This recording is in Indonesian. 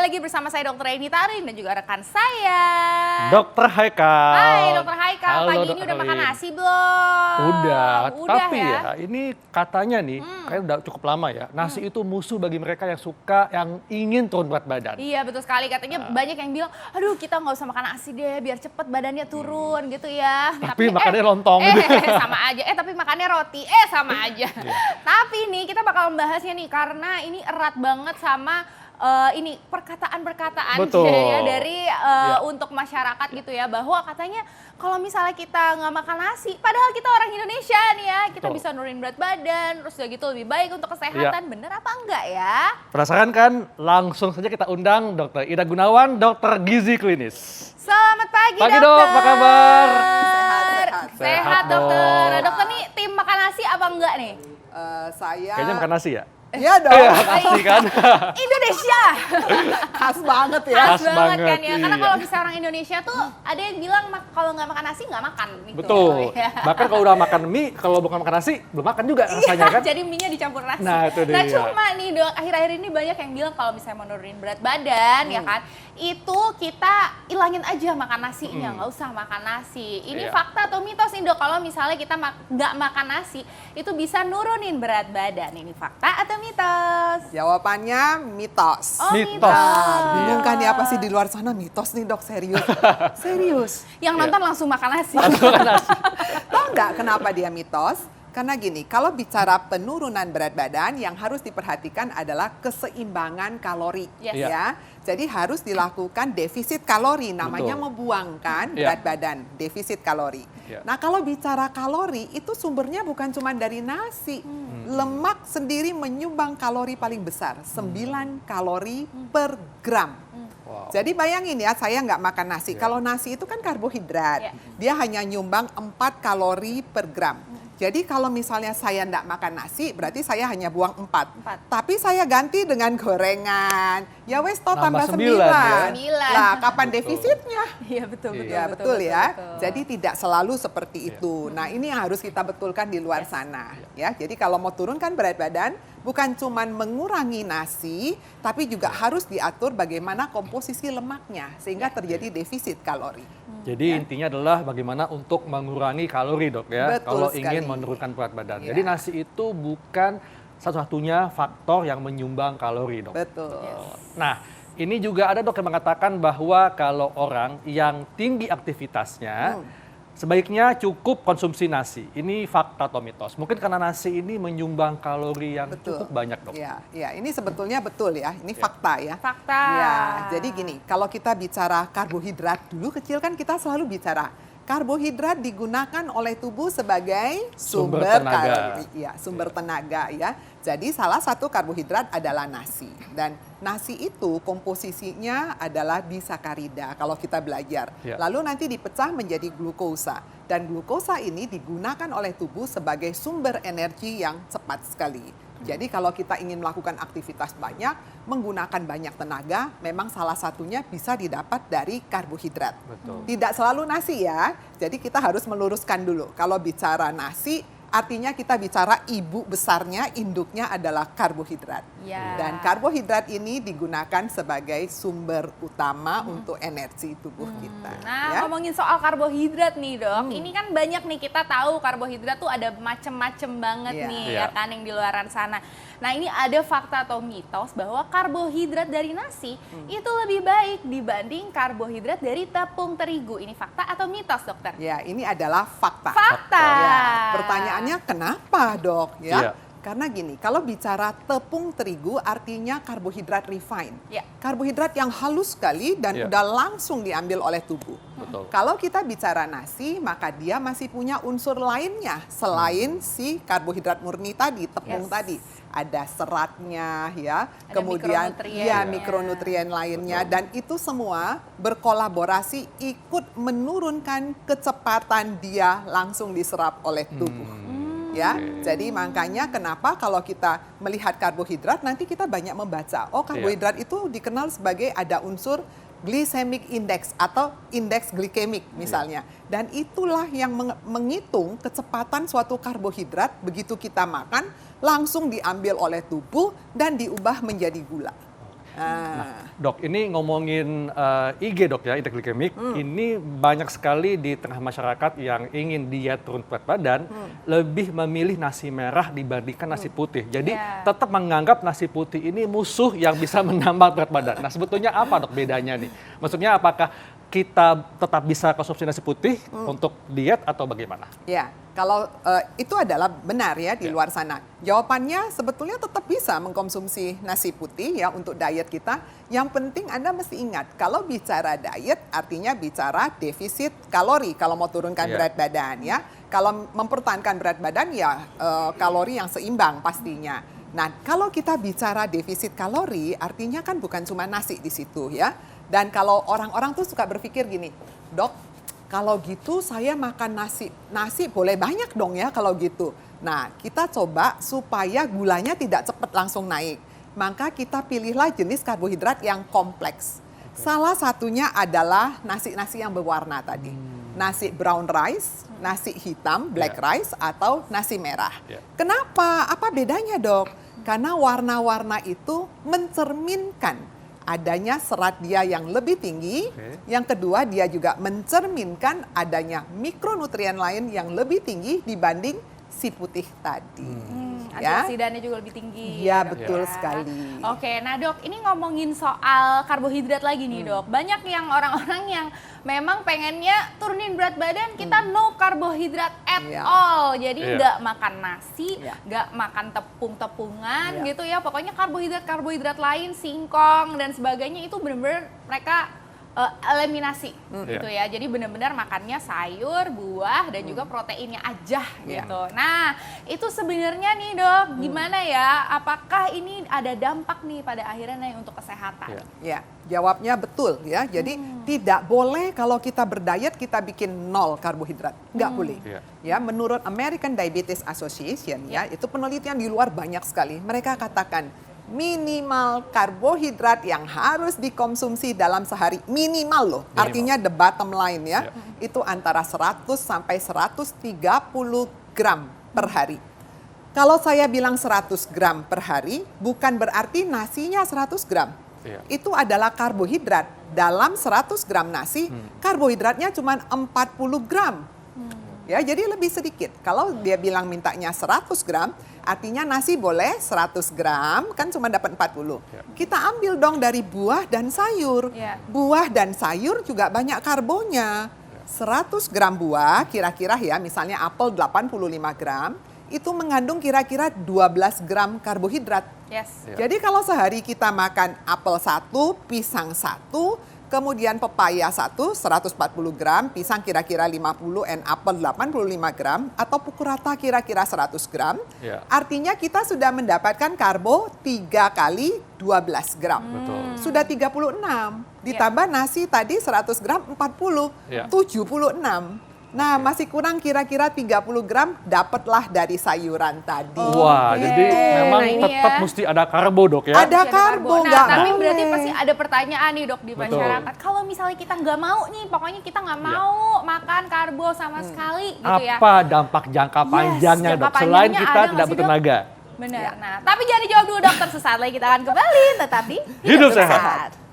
lagi bersama saya Dr. Eni Tarin dan juga rekan saya. Dokter Haikal. Hai Dr. Haikal, Halo, pagi ini Dr. udah makan Arin. nasi belum? Udah, tapi ya. ya ini katanya nih, kayaknya udah cukup lama ya, nasi itu musuh bagi mereka yang suka, yang ingin turun berat badan. Iya betul sekali, katanya banyak yang bilang, aduh kita nggak usah makan nasi deh biar cepet badannya turun gitu ya. Tapi makannya lontong gitu. Sama aja, tapi makannya roti, sama aja. Tapi nih kita bakal membahasnya nih karena ini erat banget sama ini perkataan-perkataan Betul. ya, dari untuk masyarakat gitu ya, bahwa katanya kalau misalnya kita nggak makan nasi, padahal kita orang Indonesia nih ya, kita Betul. bisa nurunin berat badan, terus udah gitu lebih baik untuk kesehatan, bener apa enggak ya? Penasaran kan? Langsung saja kita undang Dr. Ida Gunawan, dokter gizi klinis. Selamat pagi, Pagi, dokter. Dok. Apa kabar? Sehat, Sehat, dokter. Dok. Dokter nih tim makan nasi apa enggak nih? Saya Kayaknya makan nasi ya? Iya dong, Iya, pasti kan? Indonesia. khas banget ya. Khas Khas banget banget, kan ya. Karena iya. kalau misalnya orang Indonesia tuh ada yang bilang kalau nggak makan nasi nggak makan. Gitu. Betul. Iya. Bahkan kalau udah makan mie, kalau bukan makan nasi, belum makan juga rasanya kan? Jadi mie-nya dicampur nasi. Nah, itu dia. Nah cuma nih dok, akhir-akhir ini banyak yang bilang kalau misalnya mau nurunin berat badan ya kan, itu kita ilangin aja makan nasinya, nggak usah makan nasi. Ini Iya. fakta atau mitos nih dok, kalau misalnya kita nggak makan nasi, itu bisa nurunin berat badan. Ini fakta atau mitos? Jawabannya mitos. Oh, Mitos. Nah, bingung kan ya apa sih di luar sana mitos nih dok, serius. Serius. Yang nonton langsung makan nasi. Tahu nggak kenapa dia mitos? Karena gini, kalau bicara penurunan berat badan yang harus diperhatikan adalah keseimbangan kalori. Yes. Ya. Jadi harus dilakukan defisit kalori, namanya Betul. membuangkan Iya. berat badan, defisit kalori. Iya. Nah kalau bicara kalori itu sumbernya bukan cuma dari nasi. Lemak sendiri menyumbang kalori paling besar, 9 kalori per gram. Wow. Jadi bayangin ya, saya nggak makan nasi. Iya. Kalau nasi itu kan karbohidrat, Iya. dia hanya nyumbang 4 kalori per gram. Jadi kalau misalnya saya nggak makan nasi, berarti saya hanya buang 4. Empat. Tapi saya ganti dengan gorengan. Ya wes toh tambah Nambah 9. 9 ya. Lah kapan Betul. defisitnya? Iya betul, Iya. betul, Ya betul, betul ya. betul. Jadi tidak selalu seperti itu. Nah ini yang harus kita betulkan di luar sana. Ya, jadi kalau mau turunkan berat badan, bukan cuma mengurangi nasi, tapi juga harus diatur bagaimana komposisi lemaknya sehingga terjadi defisit kalori. Jadi intinya adalah bagaimana untuk mengurangi kalori dok ya, Betul kalau sekali. ingin menurunkan berat badan. Iya. Jadi nasi itu bukan satu-satunya faktor yang menyumbang kalori dok. Betul. Nah ini juga ada dok yang mengatakan bahwa kalau orang yang tinggi aktivitasnya, sebaiknya cukup konsumsi nasi. Ini fakta atau mitos? Mungkin karena nasi ini menyumbang kalori yang Betul. cukup banyak dok. Ya, ya, ini sebetulnya betul ya. Ini fakta ya. Fakta. Ya, jadi gini, kalau kita bicara karbohidrat dulu kecil kan kita selalu bicara karbohidrat digunakan oleh tubuh sebagai Sumber sumber tenaga. kalori, ya, sumber tenaga ya. Jadi salah satu karbohidrat adalah nasi dan nasi itu komposisinya adalah disakarida kalau kita belajar. Ya. Lalu nanti dipecah menjadi glukosa dan glukosa ini digunakan oleh tubuh sebagai sumber energi yang cepat sekali. Jadi kalau kita ingin melakukan aktivitas banyak, menggunakan banyak tenaga, memang salah satunya bisa didapat dari karbohidrat. Betul. Tidak selalu nasi ya, jadi kita harus meluruskan dulu. Kalau bicara nasi, artinya kita bicara ibu besarnya, induknya adalah karbohidrat. Ya. Dan karbohidrat ini digunakan sebagai sumber utama untuk energi tubuh kita. Nah, ya. ngomongin soal karbohidrat nih dok, ini kan banyak nih kita tahu karbohidrat tuh ada macem-macem banget Iya. nih Iya. ya kan yang di luaran sana. Nah ini ada fakta atau mitos bahwa karbohidrat dari nasi itu lebih baik dibanding karbohidrat dari tepung terigu. Ini fakta atau mitos dokter? Ya, ini adalah fakta. Fakta. Ya, pertanyaannya kenapa dok? Ya, Iya. karena gini, kalau bicara tepung terigu artinya karbohidrat refine. Ya. Karbohidrat yang halus sekali dan Iya. udah langsung diambil oleh tubuh. Betul. Kalau kita bicara nasi, maka dia masih punya unsur lainnya selain si karbohidrat murni tadi, tepung Yes. tadi. Ada seratnya ya, Ada kemudian mikronutrien. ya Iya. mikronutrien lainnya Betul. dan itu semua berkolaborasi ikut menurunkan kecepatan dia langsung diserap oleh tubuh. Ya, jadi makanya kenapa kalau kita melihat karbohidrat nanti kita banyak membaca, oh karbohidrat itu dikenal sebagai ada unsur glycemic index atau indeks glikemik misalnya. Dan itulah yang menghitung kecepatan suatu karbohidrat begitu kita makan langsung diambil oleh tubuh dan diubah menjadi gula. Dok, ini ngomongin IG dok ya, indeks glikemik, ini banyak sekali di tengah masyarakat yang ingin diet turun berat badan, lebih memilih nasi merah dibandingkan nasi putih. Jadi tetap menganggap nasi putih ini musuh yang bisa menambah berat badan. Nah sebetulnya apa dok bedanya nih? Maksudnya apakah kita tetap bisa konsumsi nasi putih untuk diet atau bagaimana? Ya, kalau itu adalah benar ya di luar sana. Jawabannya sebetulnya tetap bisa mengkonsumsi nasi putih ya untuk diet kita. Yang penting Anda mesti ingat, kalau bicara diet artinya bicara defisit kalori kalau mau turunkan berat badan ya. Kalau mempertahankan berat badan ya kalori yang seimbang pastinya. Nah, kalau kita bicara defisit kalori artinya kan bukan cuma nasi di situ ya. Dan kalau orang-orang tuh suka berpikir gini, dok, kalau gitu saya makan nasi boleh banyak dong ya kalau gitu. Nah, kita coba supaya gulanya tidak cepat langsung naik. Maka kita pilihlah jenis karbohidrat yang kompleks. Salah satunya adalah nasi-nasi yang berwarna tadi. Nasi brown rice, nasi hitam, black rice, atau nasi merah. Kenapa? Apa bedanya dok? Karena warna-warna itu mencerminkan adanya serat dia yang lebih tinggi. Yang kedua, dia juga mencerminkan adanya mikronutrien lain yang lebih tinggi dibanding si putih tadi. Antioksidannya juga lebih tinggi. Ya, dok, betul sekali. Oke, nah dok, ini ngomongin soal karbohidrat lagi nih dok. Banyak yang orang-orang yang memang pengennya turunin berat badan, kita no karbohidrat at all. Jadi nggak makan nasi, nggak makan tepung-tepungan gitu ya. Pokoknya karbohidrat lain, singkong dan sebagainya itu benar-benar mereka eliminasi gitu ya. Jadi benar-benar makannya sayur, buah dan juga proteinnya aja gitu. Nah, itu sebenarnya nih dok, gimana ya? Apakah ini ada dampak nih pada akhirnya nih untuk kesehatan? Ya, jawabnya betul ya. Jadi tidak boleh kalau kita berdiet kita bikin nol karbohidrat. Nggak boleh. Ya, menurut American Diabetes Association ya, itu penelitian di luar banyak sekali. Mereka katakan minimal karbohidrat yang harus dikonsumsi dalam sehari minimal loh. Artinya the bottom line ya. Itu antara 100 sampai 130 gram per hari. Kalau saya bilang 100 gram per hari bukan berarti nasinya 100 gram. Itu adalah karbohidrat. Dalam 100 gram nasi karbohidratnya cuma 40 gram. Ya, jadi lebih sedikit. Kalau dia bilang mintanya 100 gram, artinya nasi boleh 100 gram, kan cuma dapat 40. Kita ambil dong dari buah dan sayur. Buah dan sayur juga banyak karbonnya. 100 gram buah, kira-kira ya, misalnya apel 85 gram, itu mengandung kira-kira 12 gram karbohidrat. Jadi kalau sehari kita makan apel 1, pisang 1, kemudian pepaya 1, 140 gram, pisang kira-kira 50, and apel 85 gram, atau pukul rata kira-kira 100 gram. Artinya kita sudah mendapatkan karbo 3 kali 12 gram. Sudah 36. Ditambah nasi tadi 100 gram, 40, 76. Nah, masih kurang kira-kira 30 gram dapatlah dari sayuran tadi. Wah, jadi memang tetap mesti ada karbo dok ya? Ada karbo, nah, nggak tapi boleh. berarti pasti ada pertanyaan nih dok di masyarakat. Kalau misalnya kita nggak mau nih, pokoknya kita nggak mau makan karbo sama sekali gitu ya. Apa dampak jangka panjangnya dok, selain kita tidak bertenaga? Benar. Nah, tapi jangan dijawab dulu dokter, sesaat lagi kita akan kembali, tetap di Hidup Sehat.